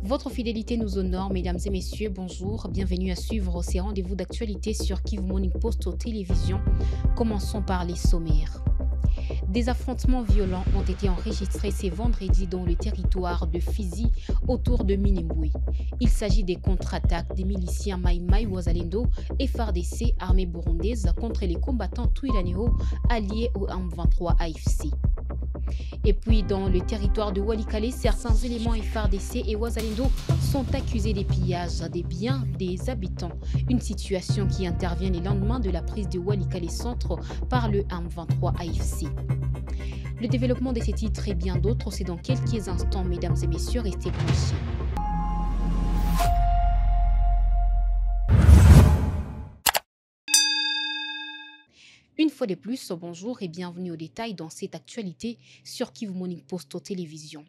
Votre fidélité nous honore, mesdames et messieurs, bonjour, bienvenue à suivre ces rendez-vous d'actualité sur Kivu Morning Post aux télévisions. Commençons par les sommaires. Des affrontements violents ont été enregistrés ce vendredi dans le territoire de Fizi autour de Minembwe. Il s'agit des contre-attaques des miliciens Mai Mai Wazalendo et FARDC, armée burundaise, contre les combattants Twirwaneho alliés au M23 AFC. Et puis, dans le territoire de Walikale, certains éléments FARDC et Wazalendo sont accusés des pillages des biens des habitants. Une situation qui intervient les lendemains de la prise de Walikale Centre par le M23 AFC. Le développement de ces titres et bien d'autres, c'est dans quelques instants, mesdames et messieurs, restez branchés. Une fois de plus, bonjour et bienvenue aux détails dans cette actualité sur Kivu Morning Post aux télévisions.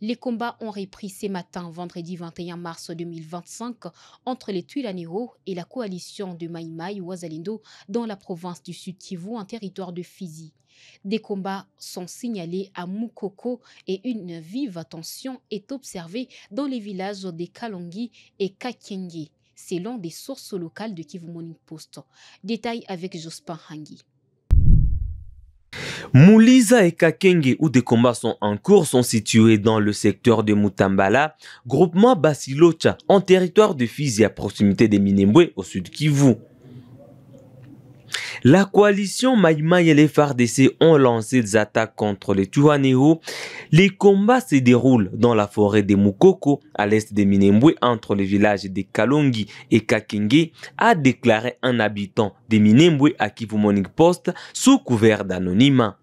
Les combats ont repris ce matin, vendredi 21 mars 2025, entre les Twirwaneho et la coalition de Mai Mai Wazalendo dans la province du Sud Kivu, en territoire de Fizi. Des combats sont signalés à Mukoko et une vive tension est observée dans les villages de Kalongi et Kakenge, selon des sources locales de Kivu Morning Post. Détail avec Jospin Hangi. Muliza et Kakenge, où des combats sont en cours, sont situés dans le secteur de Mutambala, groupement Basilocha, en territoire de Fizi à proximité de Minembwe, au sud Kivu. La coalition Mai Mai et les FARDC ont lancé des attaques contre les Twirwaneho. Les combats se déroulent dans la forêt de Mukoko, à l'est de Minembwe, entre les villages de Kalongi et Kakenge, a déclaré un habitant de Minembwe à Kivu Morning Post sous couvert d'anonymat.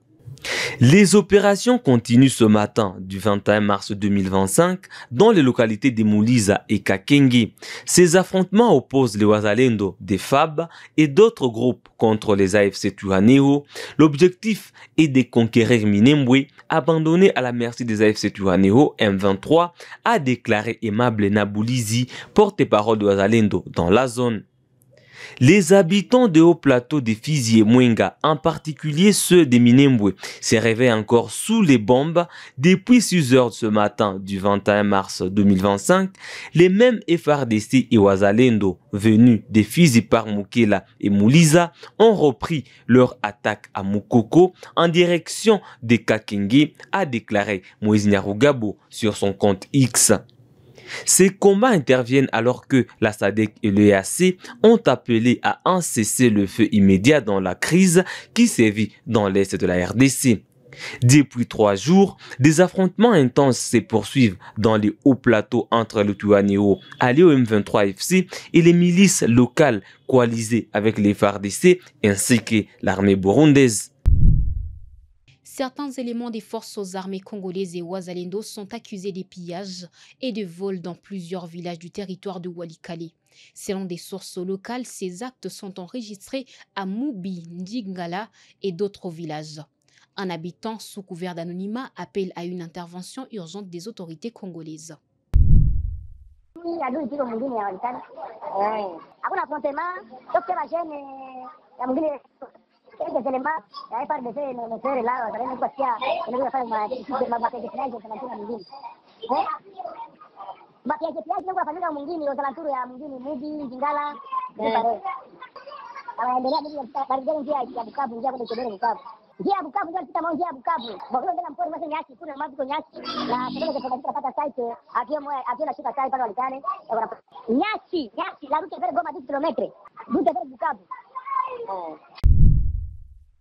Les opérations continuent ce matin du 21 mars 2025 dans les localités de Muliza et Kakenge. Ces affrontements opposent les Wazalendo des FAB et d'autres groupes contre les AFC Twirwaneho. L'objectif est de conquérir Minembwe, abandonné à la merci des AFC Twirwaneho. M23 a déclaré Aimable Naboulizi, porte-parole de Wazalendo dans la zone. Les habitants de haut plateau de Fizi et Mwenga, en particulier ceux de Minembwe, se réveillent encore sous les bombes. Depuis 6 heures ce matin du 21 mars 2025, les mêmes FARDC et Wazalendo venus de Fizi par Mukela et Muliza ont repris leur attaque à Mukoko en direction de Kakenge, a déclaré Moïse Nyarugabo sur son compte X. Ces combats interviennent alors que la SADC et l'EAC ont appelé à un cessez-le-feu immédiat dans la crise qui sévit dans l'est de la RDC. Depuis 3 jours, des affrontements intenses se poursuivent dans les hauts plateaux entre le Twirwaneho allié au M23 FC et les milices locales coalisées avec les FARDC ainsi que l'armée burundaise. Certains éléments des forces armées congolaises et Wazalendo sont accusés de pillages et de vols dans plusieurs villages du territoire de Walikale. Selon des sources locales, ces actes sont enregistrés à Mubi, Ndingala et d'autres villages. Un habitant sous couvert d'anonymat appelle à une intervention urgente des autorités congolaises.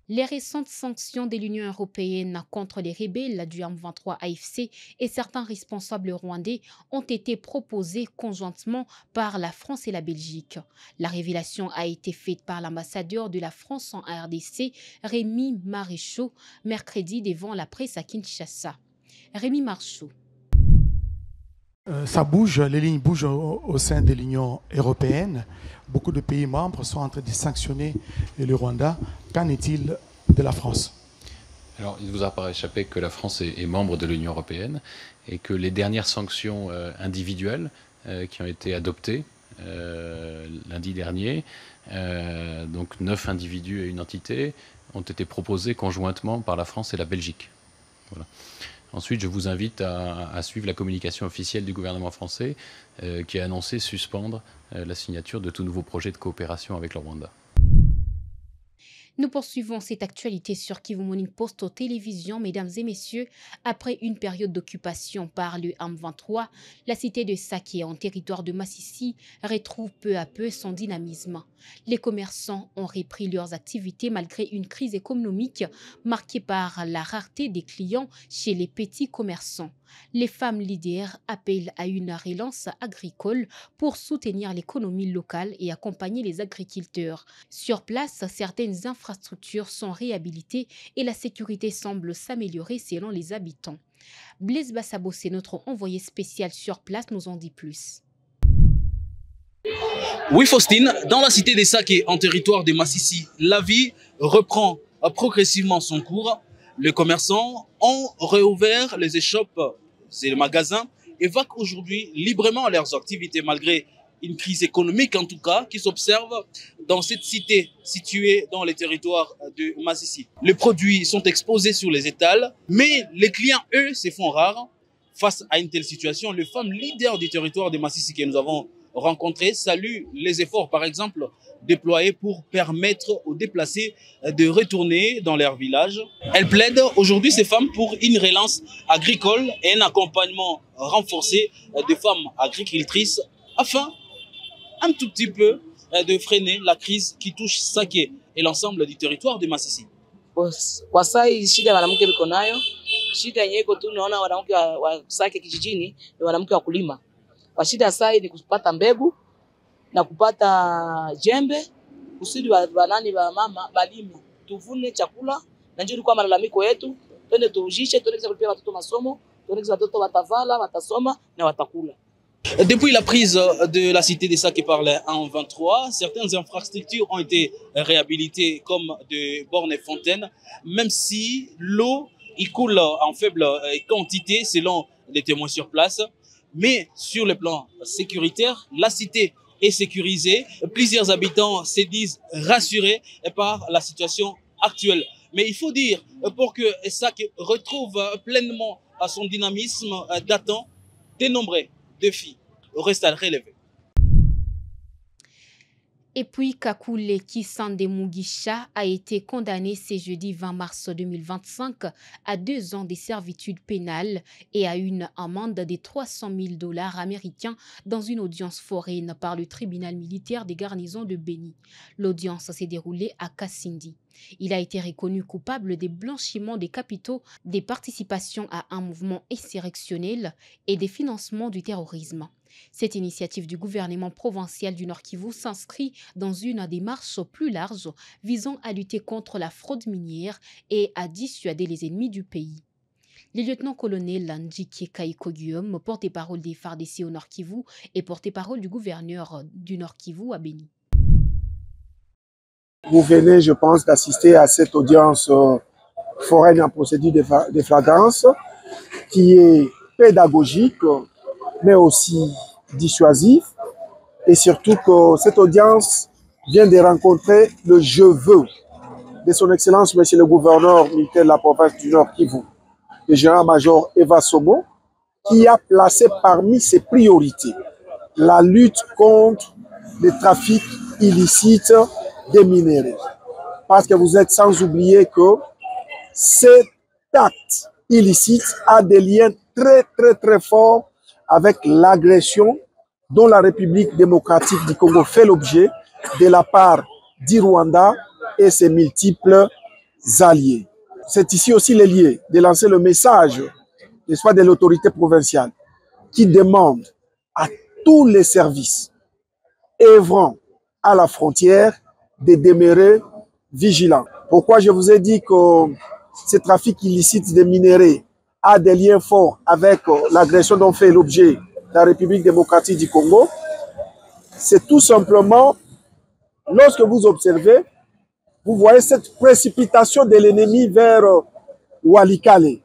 Les récentes sanctions de l'Union européenne contre les rebelles du M23 AFC et certains responsables rwandais ont été proposées conjointement par la France et la Belgique. La révélation a été faite par l'ambassadeur de la France en RDC, Rémi Maréchaux, mercredi devant la presse à Kinshasa. Rémi Marchaux. Ça bouge, les lignes bougent au sein de l'Union européenne. Beaucoup de pays membres sont en train de sanctionner le Rwanda. Qu'en est-il de la France ? Alors, il ne vous a pas échappé que la France est membre de l'Union européenne et que les dernières sanctions individuelles qui ont été adoptées lundi dernier, donc 9 individus et une entité, ont été proposées conjointement par la France et la Belgique. Voilà. Ensuite, je vous invite à suivre la communication officielle du gouvernement français qui a annoncé suspendre la signature de tout nouveau projet de coopération avec le Rwanda. Nous poursuivons cette actualité sur Kivu Morning Post aux télévisions, mesdames et messieurs. Après une période d'occupation par le M23, la cité de Saké en territoire de Massissi retrouve peu à peu son dynamisme. Les commerçants ont repris leurs activités malgré une crise économique marquée par la rareté des clients chez les petits commerçants. Les femmes leaders appellent à une relance agricole pour soutenir l'économie locale et accompagner les agriculteurs. Sur place, certaines infrastructures sont réhabilitées et la sécurité semble s'améliorer selon les habitants. Blaise Bassabo, c'est notre envoyé spécial sur place, nous en dit plus. Oui, Faustine, dans la cité des Saké, en territoire de Massissi, la vie reprend progressivement son cours. Les commerçants ont réouvert les échoppes et les magasins et vaquent aujourd'hui librement leurs activités malgré une crise économique en tout cas qui s'observe dans cette cité située dans les territoires de Massissi. Les produits sont exposés sur les étals, mais les clients, eux, se font rares. Face à une telle situation, les femmes leaders du territoire de Massissi que nous avons rencontrées saluent les efforts, par exemple, déployés pour permettre aux déplacés de retourner dans leur village. Elles plaident aujourd'hui, ces femmes, pour une relance agricole et un accompagnement renforcé des femmes agricultrices afin un tout petit peu de freiner la crise qui touche Saké et l'ensemble du territoire de Massissi. Kwa sai shida ya wanamke biko nayo, shida yenyewe iko tu naona wanamke wa Saké kijijini ni wanamke wa kulima. Kwa shida sai ni kupata mbegu na kupata jembe kusudi wanani wa mama balime tuvune chakula na njoo kwa malalamiko yetu twende tuujishe tuelekeze kulipia watoto masomo tuelekeze watoto watavala watasoma na watakula. Depuis la prise de la cité des Saké par les M23, certaines infrastructures ont été réhabilitées comme de bornes et fontaines, même si l'eau y coule en faible quantité selon les témoins sur place. Mais sur le plan sécuritaire, la cité est sécurisée. Plusieurs habitants se disent rassurés par la situation actuelle. Mais il faut dire, pour que Saké retrouve pleinement son dynamisme datant, de nombreux défis restent à relever. Et puis, Kakule Kisande Mugisha a été condamné ce jeudi 20 mars 2025 à 2 ans de servitude pénale et à une amende de $300 000 américains dans une audience foraine par le tribunal militaire des garnisons de Béni. L'audience s'est déroulée à Kassindi. Il a été reconnu coupable des blanchiments des capitaux, des participations à un mouvement insurrectionnel et des financements du terrorisme. Cette initiative du gouvernement provincial du Nord Kivu s'inscrit dans une démarche plus large visant à lutter contre la fraude minière et à dissuader les ennemis du pays. Le lieutenant-colonel Ndjike Kaiko Guillaume, porte-parole des FARDC au Nord Kivu et porte-parole du gouverneur du Nord Kivu à Béni. Vous venez, je pense, d'assister à cette audience foraine en procédure de flagrance qui est pédagogique, mais aussi dissuasif. Et surtout que cette audience vient de rencontrer le je veux de son Excellence, Monsieur le gouverneur militaire de la province du Nord Kivu, le général-major Eva Somo, qui a placé parmi ses priorités la lutte contre le trafic illicite des minéraux. Parce que vous êtes sans oublier que cet acte illicite a des liens très forts avec l'agression dont la République démocratique du Congo fait l'objet de la part du Rwanda et ses multiples alliés. C'est ici aussi le lieu de lancer le message, n'est-ce pas, de l'autorité provinciale qui demande à tous les services œuvrant à la frontière de demeurer vigilants. Pourquoi je vous ai dit que ce trafic illicite des minéraux a des liens forts avec l'agression dont fait l'objet la République démocratique du Congo? C'est tout simplement, lorsque vous observez, vous voyez cette précipitation de l'ennemi vers Walikale,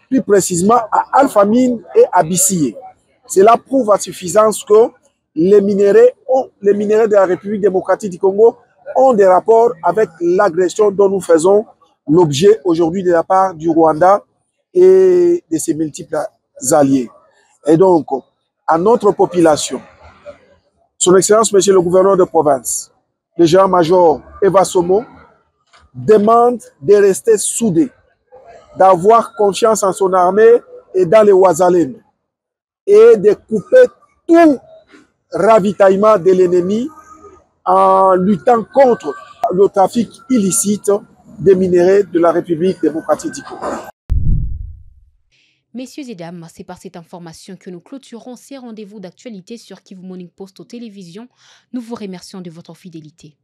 plus précisément à Alphamine et à Bissiyé. Cela prouve à suffisance que les minéraux de la République démocratique du Congo ont des rapports avec l'agression dont nous faisons l'objet aujourd'hui de la part du Rwanda et de ses multiples alliés. Et donc, à notre population, Son Excellence, Monsieur le gouverneur de province, le général-major Eva Somo, demande de rester soudé, d'avoir confiance en son armée et dans les Ouazalènes, et de couper tout ravitaillement de l'ennemi en luttant contre le trafic illicite des minerais de la République démocratique du Congo. Messieurs et dames, c'est par cette information que nous clôturons ces rendez-vous d'actualité sur Kivu Morning Post aux télévisions. Nous vous remercions de votre fidélité.